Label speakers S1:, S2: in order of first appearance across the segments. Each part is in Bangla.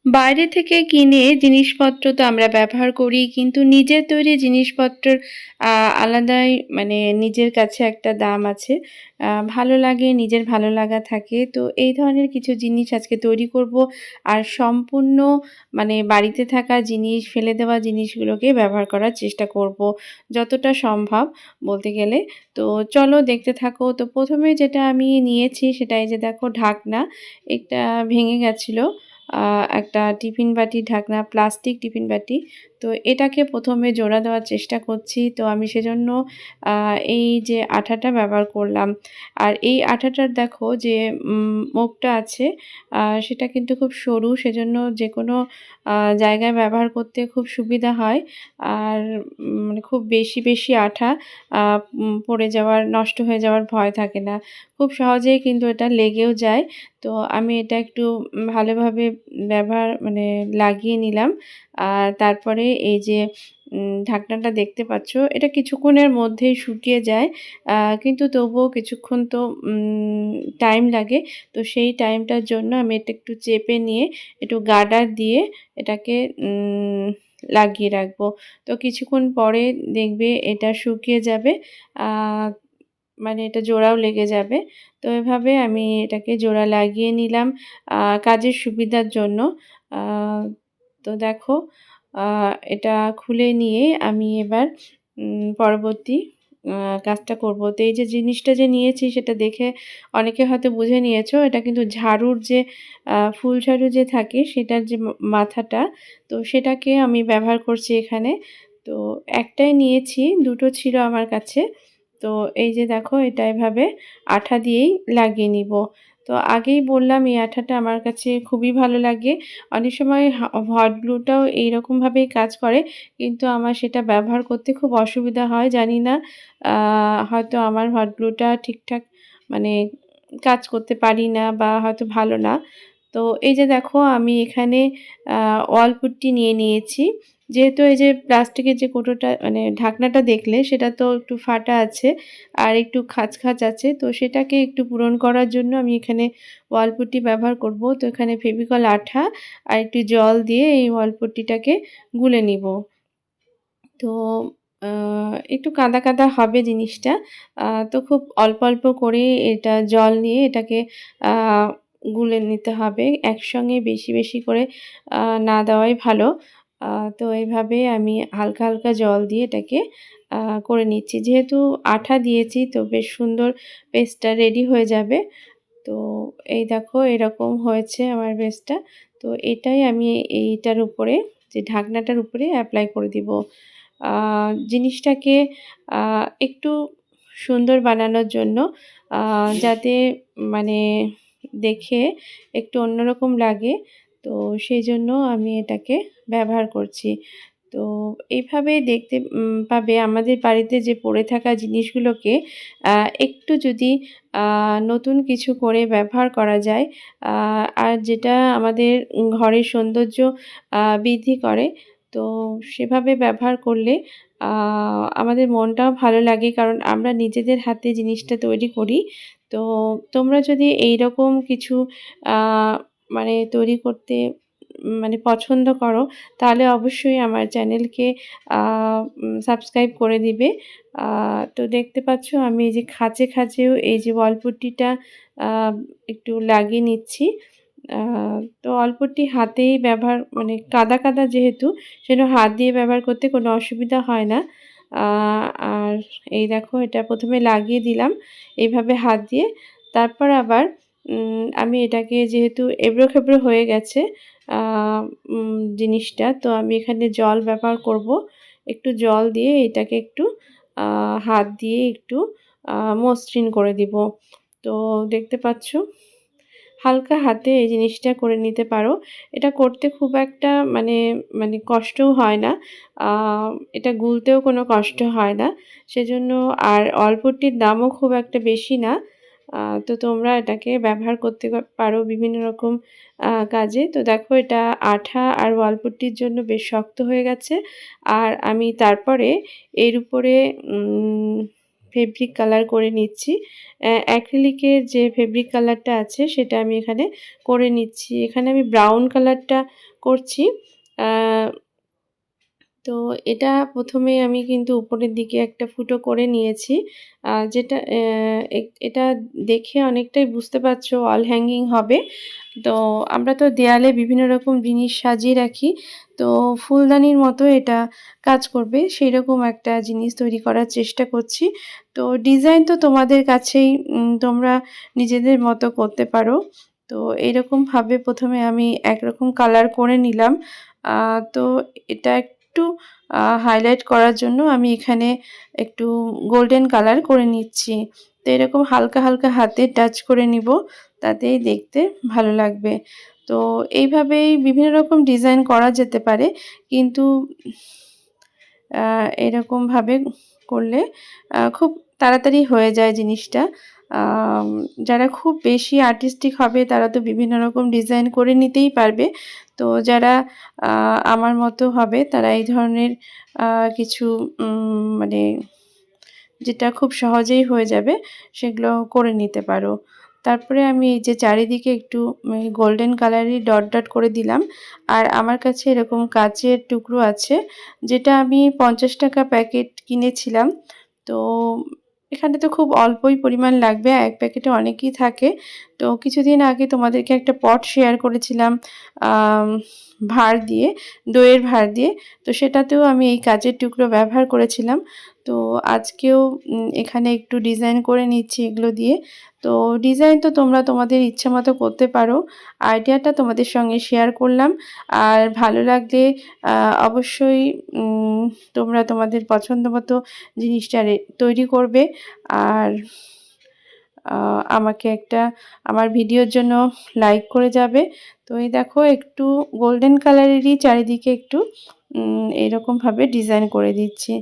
S1: বাইরে থেকে কিনে জিনিসপত্র তো আমরা ব্যবহার করি, কিন্তু নিজের তৈরি জিনিসপত্রের আলাদাই মানে নিজের কাছে একটা দাম আছে। ভালো লাগে, নিজের ভালো লাগা থাকে। তো এই ধরনের কিছু জিনিস আজকে তৈরি করব। আর সম্পূর্ণ মানে বাড়িতে থাকা জিনিস, ফেলে দেওয়া জিনিসগুলোকে ব্যবহার করার চেষ্টা করব যতটা সম্ভব বলতে গেলে। তো চলো দেখতে থাকো। তো প্রথমে যেটা আমি নিয়েছি সেটা এই যে দেখো, ঢাকনা। এটা ভেঙে গেছিলো। একটা টিফিন বাটির ঢাকনা, প্লাস্টিক টিফিন বাটি। তো এটাকে প্রথমে জোড়া দেওয়ার চেষ্টা করছি। তো আমি সেজন্য এই যে আঠাটা ব্যবহার করলাম। আর এই আঠাটার দেখো যে মুখটা আছে, সেটা কিন্তু খুব সরু, সেজন্য যে কোনো জায়গায় ব্যবহার করতে খুব সুবিধা হয়। আর মানে খুব বেশি বেশি আঠা পড়ে যাওয়ার, নষ্ট হয়ে যাওয়ার ভয় থাকে না। খুব সহজেই কিন্তু এটা লেগেও যায়। তো আমি এটা একটু ভালোভাবে মানে লাগিয়ে নিলাম। আর তারপরে এই যে ঢাকনাটা দেখতে পাচ্ছ, এটা কিছুক্ষণের মধ্যেই শুকিয়ে যায়। কিন্তু তবুও কিছুক্ষণ তো টাইম লাগে। তো সেই টাইমটার জন্য আমি এটা একটু চেপে নিয়ে একটু গার্ডার দিয়ে এটাকে লাগিয়ে রাখবো। তো কিছুক্ষণ পরে দেখবে এটা শুকিয়ে যাবে। আ মানে এটা জোড়াও লেগে যাবে। তো এভাবে আমি এটাকে জোড়া লাগিয়ে নিলাম কাজের সুবিধার জন্য। আ তো দেখো, আ এটা খুলে নিয়ে আমি এবার পরবর্তী আ কাজটা করব। তো এই যে জিনিসটা যে নিয়েছি সেটা দেখে অনেকে হয়তো বুঝে নিয়েছো। এটা কিন্তু ঝাড়ুর যে ফুল ঝাড়ু যে থাকে সেটার যে মাথাটা, তো সেটাকে আমি ব্যবহার করছি এখানে। তো একটাই নিয়েছি, দুটো ছিল আমার কাছে। তো এই যে দেখো, এটা এভাবে আঠা দিয়েই লাগিয়ে নিব। তো আগেই বললাম এই আঠাটা আমার কাছে খুবই ভালো লাগে। অনেক সময় হট গ্লুটাও এইরকমভাবেই কাজ করে, কিন্তু আমার সেটা ব্যবহার করতে খুব অসুবিধা হয়। জানি না, হয়তো আমার হট গ্লুটা ঠিকঠাক মানে কাজ করতে পারি না, বা হয়তো ভালো না। তো এই যে দেখো, আমি এখানে ওয়াল পুট্টি নিয়ে নিয়েছি। যেহেতু এই যে প্লাস্টিকের যে কৌটোটা মানে ঢাকনাটা দেখলে সেটা তো একটু ফাটা আছে আর একটু খাঁজ আছে। তো সেটাকে একটু পূরণ করার জন্য আমি এখানে ওয়াল পুট্টি ব্যবহার করব। তো এখানে ফেভিকল আঠা আর একটু জল দিয়ে এই ওয়াল পুট্টিটাকে গুলে নিব। তো আ একটু কাদা হবে জিনিসটা। তো খুব অল্প অল্প করে এটা জল নিয়ে এটাকে আ গুলে নিতে হবে। একসঙ্গে বেশি বেশি করে আ না দেওয়াই ভালো। আ তো এভাবে আমি হালকা হালকা জল দিয়ে এটাকে আ করে নিচ্ছি। যেহেতু আঠা দিয়েছি, তো বেশ সুন্দর পেস্টটা রেডি হয়ে যাবে। তো এই দেখো, এরকম হয়েছে আমার পেস্টটা। তো এটাই আমি এইটার উপরে, যে ঢাকনাটার উপরে এপ্লাই করে দিব। জিনিসটাকে একটু সুন্দর বানানোর জন্য, যাতে মানে দেখে একটু অন্যরকম লাগে, তো সেইজন্য আমি এটাকে ব্যবহার করছি। তো এইভাবে দেখতে পাবে আমাদের বাড়িতে যে পড়ে থাকা জিনিসগুলোকে একটু যদি নতুন কিছু করে ব্যবহার করা যায়, আর যেটা আমাদের ঘরের সৌন্দর্য বৃদ্ধি করে, তো সেভাবে ব্যবহার করলে আ আমাদের মনটাও ভালো লাগে, কারণ আমরা নিজেদের হাতে জিনিসটা তৈরি করি। তো তোমরা যদি এইরকম কিছু আ মানে তৈরি করতে মানে পছন্দ করো, তাহলে অবশ্যই আমার চ্যানেলকে আ সাবস্ক্রাইব করে দিবে। আ তো দেখতে পাচ্ছ আমি এই যে খাঁজেও এই যে ওয়ালপুট্টিটা আ একটু লাগিয়ে নিচ্ছি। আ তো অল্পটি হাতেই ব্যবহার, মানে কাদা যেহেতু, সেজন্য হাত দিয়ে ব্যবহার করতে কোনো অসুবিধা হয় না। আ আর এই দেখো, এটা প্রথমে লাগিয়ে দিলাম এইভাবে হাত দিয়ে। তারপর আবার আমি এটাকে, যেহেতু এবড়ো-খেবড়ো হয়ে গেছে আ জিনিসটা, তো আমি এখানে জল ব্যবহার করব। একটু জল দিয়ে এটাকে একটু আ হাত দিয়ে একটু মসৃণ করে দিব। তো দেখতে পাচ্ছ, হালকা হাতে এই জিনিসটা করে নিতে পারো। এটা করতে খুব একটা মানে কষ্টও হয় না। আ এটা গুলতেও কোনো কষ্ট হয় না। সেজন্য, আর অল্পটির দামও খুব একটা বেশি না। তো তোমরা এটাকে ব্যবহার করতে পারো বিভিন্ন রকম কাজে। তো দেখো, এটা আঠা আর ওয়ালপুট্টির জন্য বেশ শক্ত হয়ে গেছে। আর আমি তারপরে এর উপরে ফেব্রিক কালার করে নিচ্ছি। অ্যাক্রিলিকের যে ফেব্রিক কালারটা আছে সেটা আমি এখানে করে নিচ্ছি। এখানে আমি ব্রাউন কালারটা করছি। আ তো এটা ১ম এ আমি কিন্তু উপরের দিকে একটা ফুটো করে নিয়েছি। যেটা এটা দেখে অনেকটাই বুঝতে পারছো ওয়াল হ্যাঙ্গিং হবে। তো আমরা তো দেয়ালে বিভিন্ন রকম জিনিস সাজিয়ে রাখি। তো ফুলদানির মতো এটা কাজ করবে। সেইরকম একটা জিনিস তৈরি করার চেষ্টা করছি। তো ডিজাইন তো তোমাদের কাছেই তোমরা নিজেদের মতো করতে পারো। তো এইরকমভাবে ১ম এ আমি একরকম কালার করে নিলাম। তো এটা একটু হাইলাইট করার জন্য আমি এখানে একটু গোল্ডেন কালার করে নিচ্ছি। তো এরকম হালকা, হালকা হাতে টাচ করে নিব, তাতেই দেখতে ভালো লাগবে। তো এইভাবেই বিভিন্ন রকম ডিজাইন করা যেতে পারে। কিন্তু এরকমভাবে করলে খুব তাড়াতাড়ি হয়ে যায় জিনিসটা। যারা খুব বেশি আর্টিস্টিক হবে তারা তো বিভিন্ন রকম ডিজাইন করে নিতেই পারবে। তো যারা আমার মতো হবে তারা এই ধরনের কিছু মানে যেটা খুব সহজেই হয়ে যাবে সেগুলো করে নিতে পারো। তারপরে আমি এই যে চারিদিকে একটু গোল্ডেন কালারের ডট, ডট করে দিলাম। আর আমার কাছে এরকম কাঁচের টুকরো আছে, যেটা আমি ৳৫০ প্যাকেট কিনেছিলাম। তো এখানে তো খুব অল্পই পরিমাণ লাগবে, এক প্যাকেটে অনেকই থাকে। তো কিছুদিন আগে তোমাদেরকে একটা পট শেয়ার করেছিলাম আম ভাঁড় দিয়ে, দইয়ের ভাঁড় দিয়ে। তো সেটাতেও আমি এই কাঁচের টুকরো ব্যবহার করেছিলাম। তো আজকেও এখানে একটু ডিজাইন করে নিচ্ছি এগুলো দিয়ে। তো ডিজাইন তো তোমরা তোমাদের ইচ্ছামতো করতে পারো। আইডিয়াটা তোমাদের সঙ্গে শেয়ার করলাম। আর ভালো লাগলে অবশ্যই তোমরা তোমাদের পছন্দমতো জিনিসটা তৈরি করবে। আর আমাকে একটা আমার ভিডিওর জন্য লাইক করে যাবে। তো এই দেখো একটু গোল্ডেন কালারেরই চারিদিকে একটু এরকমভাবে ডিজাইন করে দিচ্ছি।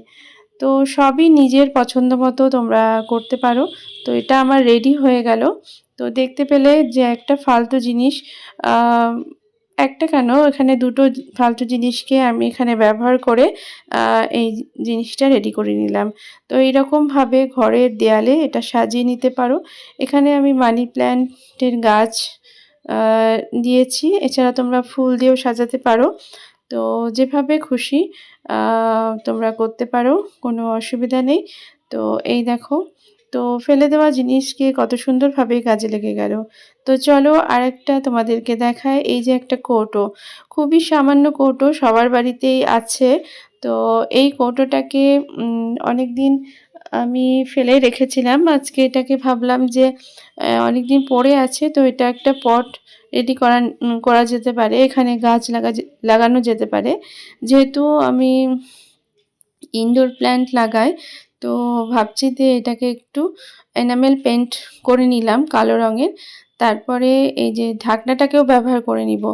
S1: তো সবই নিজের পছন্দ মতো তোমরা করতে পারো। তো এটা আমার রেডি হয়ে গেল। তো দেখতে পেলে যে একটা ফালতু জিনিস, আ একটা কেন এখানে ২ টো ফালতু জিনিসকে আমি এখানে ব্যবহার করে আ এই জিনিসটা রেডি করে নিলাম। তো এইরকমভাবে ঘরের দেয়ালে এটা সাজিয়ে নিতে পারো। এখানে আমি মানি প্ল্যান্টের গাছ আ দিয়েছি। এছাড়া তোমরা ফুল দিয়েও সাজাতে পারো। তো যেভাবে খুশি আ তোমরা করতে পারো, কোনো অসুবিধা নেই। তো এই দেখো, তো ফেলে দেওয়া জিনিসকে কত সুন্দরভাবে কাজে লেগে গেল। তো চলো আরেকটা তোমাদেরকে দেখাই। এই যে একটা কৌটো, খুবই সামান্য কৌটো, সবার বাড়িতেই আছে। তো এই কৌটোটাকে অনেকদিন আমি ফেলে রেখেছিলাম। আজকে এটাকে ভাবলাম যে অনেকদিন পড়ে আছে, তো এটা একটা পট রেডি করা যেতে পারে। এখানে গাছ লাগানো যেতে পারে। যেহেতু আমি ইনডোর প্ল্যান্ট লাগাই, তো ভাবছি যে এটাকে একটু এনামেল পেইন্ট করে নিলাম কালো রঙের। তারপরে এই যে ঢাকনাটাকেও ব্যবহার করে নিব।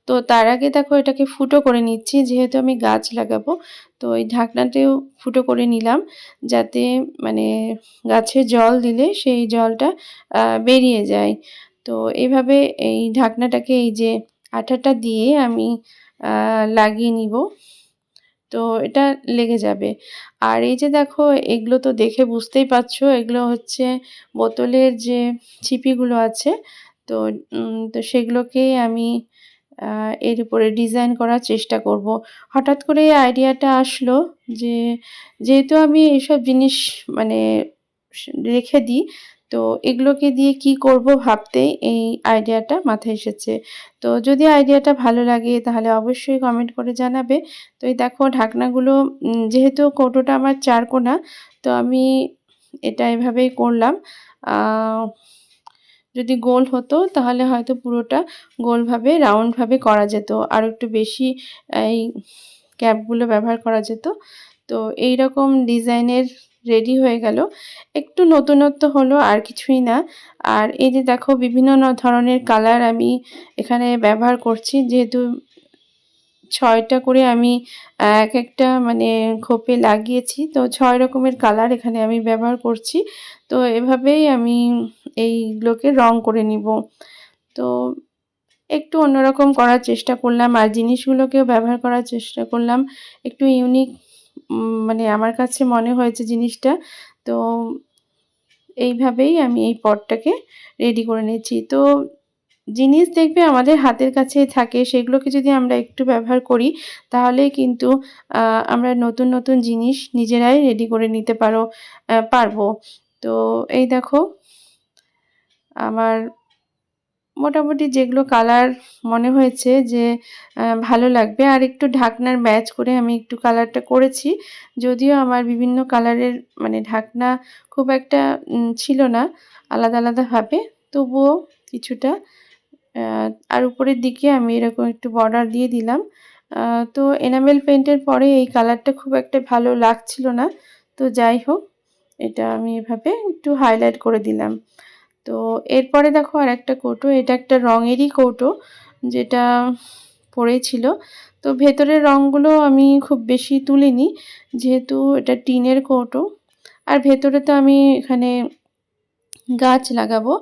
S1: তো তার আগে দেখো এটাকে ফুটো করে নিচ্ছি, যেহেতু আমি গাছ লাগাবো। তো এই ঢাকনাটাও ফুটো করে নিলাম, যাতে মানে গাছে জল দিলে সেই জলটা বেরিয়ে যায়। তো এভাবে এই ঢাকনাটাকে এই যে আঠাটা দিয়ে আমি লাগিয়ে নিব। তো এটা লেগে যাবে। আর এই যে দেখো, এগুলো তো দেখে বুঝতেই পারছো, এগুলো হচ্ছে বোতলের যে ছিপিগুলো আছে। তো তো সেগুলোকেই আমি এর উপরে ডিজাইন করার চেষ্টা করব। হঠাৎ করে এই আইডিয়াটা আসলো যে, যেহেতু আমি এইসব জিনিস মানে রেখে দিই, তো এগুলোকে দিয়ে কি করব ভাবতেই এই আইডিয়াটা মাথায় এসেছে। তো যদি আইডিয়াটা ভালো লাগে তাহলে অবশ্যই কমেন্ট করে জানাবে। তো এই দেখো ঢাকনাগুলো, যেহেতু কৌটোটা আমার ৪ কোনা, তো আমি এটা এভাবেই করলাম। আ যদি গোল হতো তাহলে হয়তো পুরোটা গোলভাবে রাউন্ডভাবে করা যেত। আরো একটু বেশি এই ক্যাপগুলো ব্যবহার করা যেত। তো এইরকম ডিজাইনের রেডি হয়ে গেল। একটু নতুনত্ব হলো, আর কিছুই না। আর এই যে দেখো বিভিন্ন ধরনের কালার আমি এখানে ব্যবহার করছি। যেহেতু ৬ টা করে আমি একেকটা মানে খোপে লাগিয়েছি। তো ৬ রকমের কালার এখানে আমি ব্যবহার করছি। তো এভাবেই আমি এইগুলোকে রং করে নিব। তো একটু অন্যরকম করার চেষ্টা করলাম, আর জিনিসগুলোকেও ব্যবহার করার চেষ্টা করলাম। একটু ইউনিক মানে আমার কাছে মনে হয়েছে জিনিসটা। তো এইভাবেই আমি এই পটটাকে রেডি করে নিচ্ছি। তো জিনিস দেখবে আমাদের হাতের কাছেই থাকে, সেগুলোকে যদি আমরা একটু ব্যবহার করি তাহলেই কিন্তু আমরা নতুন, নতুন জিনিস নিজেরাই রেডি করে নিতে পারবো। তো এই দেখো আমার মোটামুটি যেগুলো কালার মনে হয়েছে যে ভালো লাগবে, আর একটু ঢাকনার ম্যাচ করে আমি একটু কালারটা করেছি। যদিও আমার বিভিন্ন কালারের মানে ঢাকনা খুব একটা ছিল না আলাদা আলাদাভাবে, তবুও কিছুটা আর উপরের দিকে আমি এরকম একটু বর্ডার দিয়ে দিলাম। তো এনামেল পেইন্টের পরে এই কালারটা খুব একটা ভালো লাগছিল না। তো যাই হোক, এটা আমি এভাবে একটু হাইলাইট করে দিলাম। তো এরপরে দেখো আরেকটা কৌটো, এটা একটা রঙেরই কৌটো যেটা পড়েছিল। তো ভেতরের রঙগুলো আমি খুব বেশি তুলিনি, যেহেতু এটা টিনের কৌটো। আর ভেতরে তো আমি এখানে গাছ লাগাবো,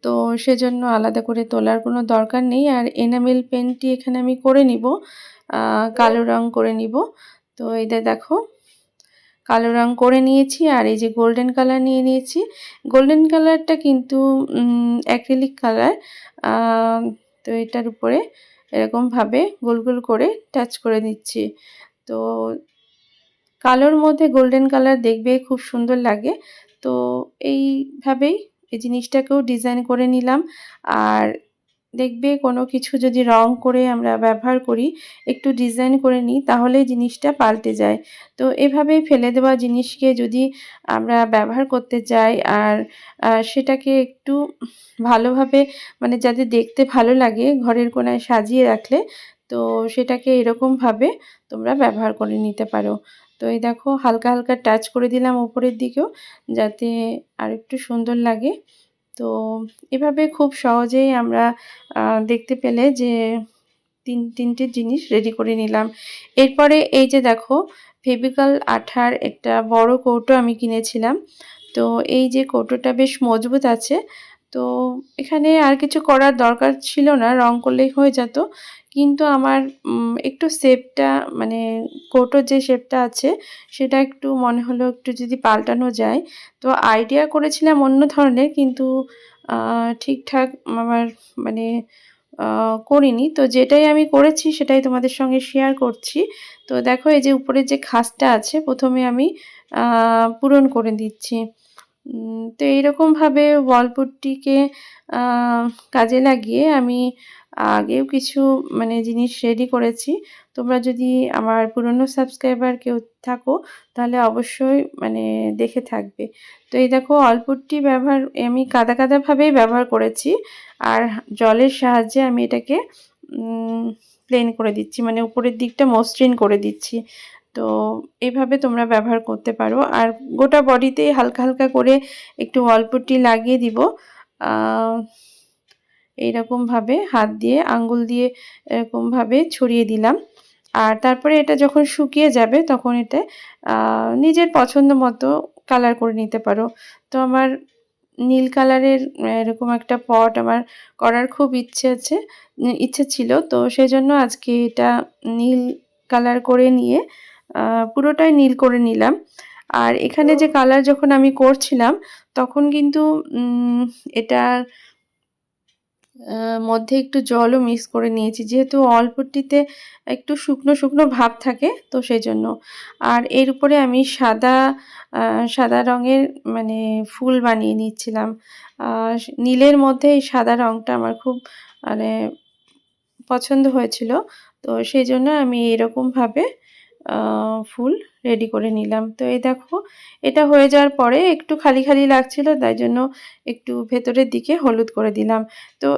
S1: তো সেজন্য আলাদা করে তোলার কোনো দরকার নেই। আর এনামেল পেন্টটি এখানে আমি করে নিব, কালো রং করে নিব। তো এটা দেখো কালো রং করে নিয়েছি, আর এই যে গোল্ডেন কালার নিয়ে নিয়েছি। গোল্ডেন কালারটা কিন্তু অ্যাক্রিলিক কালার। তো এটার উপরে এরকমভাবে গোল গোল করে টাচ করে দিচ্ছি। তো কালোর মধ্যে গোল্ডেন কালার দেখবে খুব সুন্দর লাগে। তো এইভাবেই এই জিনিসটাকেও ডিজাইন করে নিলাম। আর দেখবে কোনো কিছু যদি রং করে আমরা ব্যবহার করি, একটু ডিজাইন করে নিই, তাহলে জিনিসটা পাল্টে যায়। তো এভাবেই ফেলে দেওয়া জিনিসকে যদি আমরা ব্যবহার করতে চাই, আর সেটাকে একটু ভালোভাবে মানে যাতে দেখতে ভালো লাগে ঘরের কোণায় সাজিয়ে রাখলে, তো সেটাকে এরকমভাবে তোমরা ব্যবহার করে নিতে পারো। তো এই দেখো হালকা হালকা টাচ করে দিলাম উপরের দিকেও, যাতে আরেকটু সুন্দর লাগে। তো এভাবে খুব সহজেই আমরা দেখতে পেলে যে তিনটে জিনিস রেডি করে নিলাম। এরপরে এই যে দেখো ফেভিকল আঠার একটা বড় কৌটো আমি কিনেছিলাম। তো এই যে কৌটোটা বেশ মজবুত আছে। তো এখানে আর কিছু করার দরকার ছিল না, রং করলেই হয়ে যেত। কিন্তু আমার একটু শেপটা মানে কৌটোর যে শেপটা আছে সেটা একটু মনে হলো একটু যদি পাল্টানো যায়। তো আইডিয়া করেছিলাম অন্য ধরনের, কিন্তু ঠিকঠাক আমার মানে করিনি। তো যেটাই আমি করেছি সেটাই তোমাদের সঙ্গে শেয়ার করছি। তো দেখো এই যে উপরের যে খাঁজটা আছে প্রথমে আমি পূরণ করে দিচ্ছি। তো এইরকমভাবে ওয়ালপুট্টিকে কাজে লাগিয়ে আমি আগেও কিছু মানে জিনিস রেডি করেছি। তোমরা যদি আমার পুরনো সাবস্ক্রাইবার কেউ থাকো তাহলে অবশ্যই মানে দেখে থাকবে। তো এই দেখো ওয়ালপুট্টি আমি কাদা কাদাভাবেই ব্যবহার করেছি, আর জলের সাহায্যে আমি এটাকে প্লেন করে দিচ্ছি, মানে উপরের দিকটা মসৃণ করে দিচ্ছি। তো এইভাবে তোমরা ব্যবহার করতে পারো। আর গোটা বডিতে হালকা হালকা করে একটু ওয়ালপুট্টি লাগিয়ে দিব। এইরকমভাবে হাত দিয়ে আঙ্গুল দিয়ে এরকমভাবে ছড়িয়ে দিলাম। আর তারপরে এটা যখন শুকিয়ে যাবে তখন এটা নিজের পছন্দ মতো কালার করে নিতে পারো। তো আমার নীল কালারের এরকম একটা পট আমার করার খুব ইচ্ছে ছিল। তো সেজন্য আজকে এটা নীল কালার করে নিয়ে পুরোটাই নীল করে নিলাম। আর এখানে যে কালার যখন আমি করছিলাম তখন কিন্তু এটার মধ্যে একটু জলও মিক্স করে নিয়েছি, যেহেতু ওয়ালপুট্টিতে একটু শুকনো শুকনো ভাব থাকে, তো সেজন্য। আর এর উপরে আমি সাদা রঙের মানে ফুল বানিয়ে নিচ্ছিলাম। নীলের মধ্যে এই সাদা রঙটা আমার খুব মানে পছন্দ হয়েছিল। তো সেই জন্য আমি এরকমভাবে ফুল রেডি করে নিলাম। তো এই দেখো এটা হয়ে যাওয়ার পরে একটু খালি খালি লাগছিল, তাই জন্য একটু ভেতরের দিকে হলুদ করে দিলাম। তো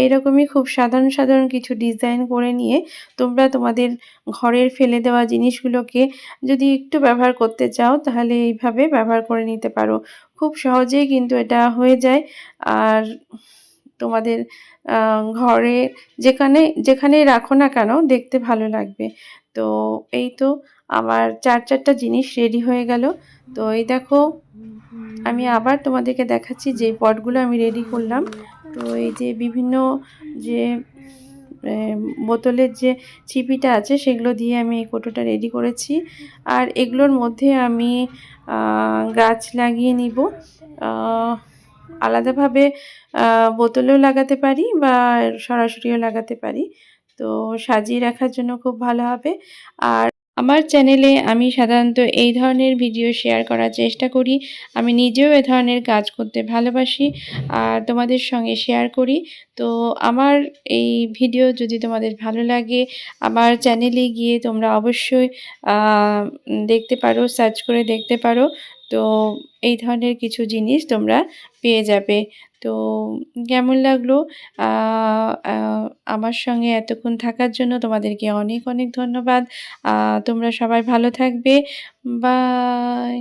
S1: এইরকমই খুব সাধারণ সাধারণ কিছু ডিজাইন করে নিয়ে তোমরা তোমাদের ঘরের ফেলে দেওয়া জিনিসগুলোকে যদি একটু ব্যবহার করতে চাও তাহলে এইভাবে ব্যবহার করে নিতে পারো। খুব সহজেই কিন্তু এটা হয়ে যায়। আর তোমাদের ঘরে যেখানেই রাখো না কেন দেখতে ভালো লাগবে। তো এই তো আমার 4টা জিনিস রেডি হয়ে গেল। তো এই দেখো আমি আবার তোমাদেরকে দেখাচ্ছি যে পটগুলো আমি রেডি করলাম। তো এই যে বিভিন্ন যে বোতলের যে ছিপিটা আছে সেগুলো দিয়ে আমি এই কৌটোটা রেডি করেছি। আর এগুলোর মধ্যে আমি গাছ লাগিয়ে নিব। আহ, আলাদাভাবে বোতলেও লাগাতে পারি বা সরাসরিও লাগাতে পারি। তো সাজিয়ে রাখার জন্য খুব ভালো হবে। আর আমার চ্যানেলে আমি সাধারণত এই ধরনের ভিডিও শেয়ার করার চেষ্টা করি। আমি নিজেও এ ধরনের কাজ করতে ভালোবাসি আর তোমাদের সঙ্গে শেয়ার করি। তো আমার এই ভিডিও যদি তোমাদের ভালো লাগে, আমার চ্যানেলে গিয়ে তোমরা অবশ্যই দেখতে পারো, সার্চ করে দেখতে পারো। তো এই ধরনের কিছু জিনিস তোমরা পেয়ে যাবে। তো কেমন লাগলো আমার সঙ্গে এতক্ষণ থাকার জন্য তোমাদেরকে অনেক অনেক ধন্যবাদ। তোমরা সবাই ভালো থাকবে। বাই।